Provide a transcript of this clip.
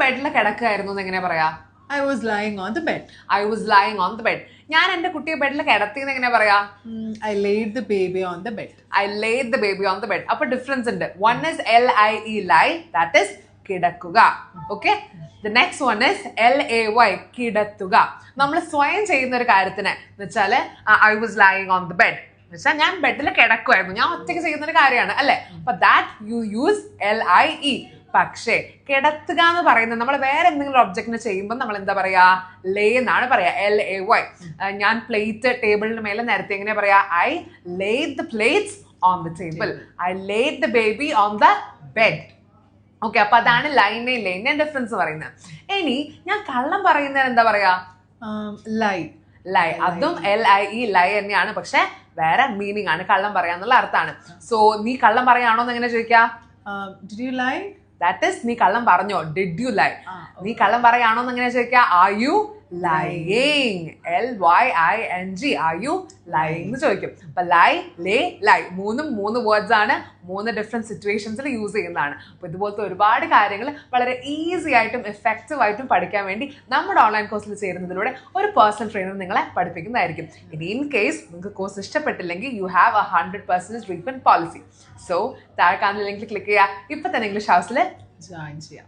ബെഡിൽ കിടക്കുകയായിരുന്നു എന്ന് എങ്ങനെ പറയാ? I was lying on the bed. I was lying on the bed. ഞാൻ എന്റെ കുട്ടിയെ ബെഡിൽ കിടത്തിന്ന് എങ്ങനെ പറയാ? I laid the baby on the bed. I laid the baby on the bed. അപ്പൊ ഡിഫറൻസ് ഉണ്ട്. One is LIE lie, that is കിടക്കുക. Okay? The next one is LAY കിടത്തുക. നമ്മൾ സ്വയം ചെയ്യുന്ന ഒരു കാര്യത്തിന് എന്ന് വെച്ചാല് I was lying on the bed എന്ന് വെച്ചാൽ ഞാൻ ബെഡിൽ കിടക്കുമായിരുന്നു, ഞാൻ ഒറ്റയ്ക്ക് ചെയ്യുന്ന ഒരു കാര്യമാണ് അല്ലെ. അപ്പൊ that you use LIE. പക്ഷേ കിടത്തുക എന്ന് പറയുന്നത് നമ്മൾ വേറെ എന്തെങ്കിലും ഒബ്ജക്റ്റിന് ചെയ്യുമ്പോൾ നമ്മൾ എന്താ പറയാ? ലേ എന്നാണ് പറയാ. LAY. ഞാൻ പ്ലേറ്റ് ടേബിളിന് മേലെ നിരത്തി എങ്ങനെ പറയാ? I laid the plates on the table. I laid the baby on the bed. Okay, അപ്പൊ അതാണ് ലൈനെയും ലേനെയും ഡിഫറൻസ് പറയുന്നത്. ഇനി ഞാൻ കള്ളം പറയുന്നതിന് എന്താ പറയാ? Lie. ലൈ. അതും LIE ലൈ തന്നെയാണ്, പക്ഷെ വേറെ മീനിങ് ആണ്. കള്ളം പറയാന്നുള്ള അർത്ഥമാണ്. സോ നീ കള്ളം പറയാണോ എന്ന് എങ്ങനെ ചോദിക്കാ? Did you lie? That is നീ കള്ളം പറഞ്ഞോ? Did you lie? നീ കള്ളം പറയാണോ എന്ന് എങ്ങനെ ചോദിക്കാ? Are you lying? LYING. Are you lying എന്ന് ചോദിക്കും. അപ്പൊ ലൈ, ലേ, ലൈ മൂന്ന് വേർഡ്സ് ആണ്. 3 ഡിഫറെന്റ് സിറ്റുവേഷൻസിൽ യൂസ് ചെയ്യുന്നതാണ്. അപ്പൊ ഇതുപോലത്തെ ഒരുപാട് കാര്യങ്ങൾ വളരെ ഈസി ആയിട്ടും എഫക്റ്റീവ് ആയിട്ടും പഠിക്കാൻ വേണ്ടി നമ്മുടെ ഓൺലൈൻ കോഴ്സിൽ ചേരുന്നതിലൂടെ ഒരു പേഴ്സണൽ ട്രെയിനർ നിങ്ങളെ പഠിപ്പിക്കുന്നതായിരിക്കും. ഇനി ഇൻ കേസ് നിങ്ങൾക്ക് കോഴ്സ് ഇഷ്ടപ്പെട്ടില്ലെങ്കിൽ you have 100% refund policy. So താഴെ കാണുന്ന ലിങ്കിൽ ക്ലിക്ക് ചെയ്യുക. ഇപ്പൊ തന്നെ ഇംഗ്ലീഷ് ഹൗസിൽ ജോയിൻ ചെയ്യാം.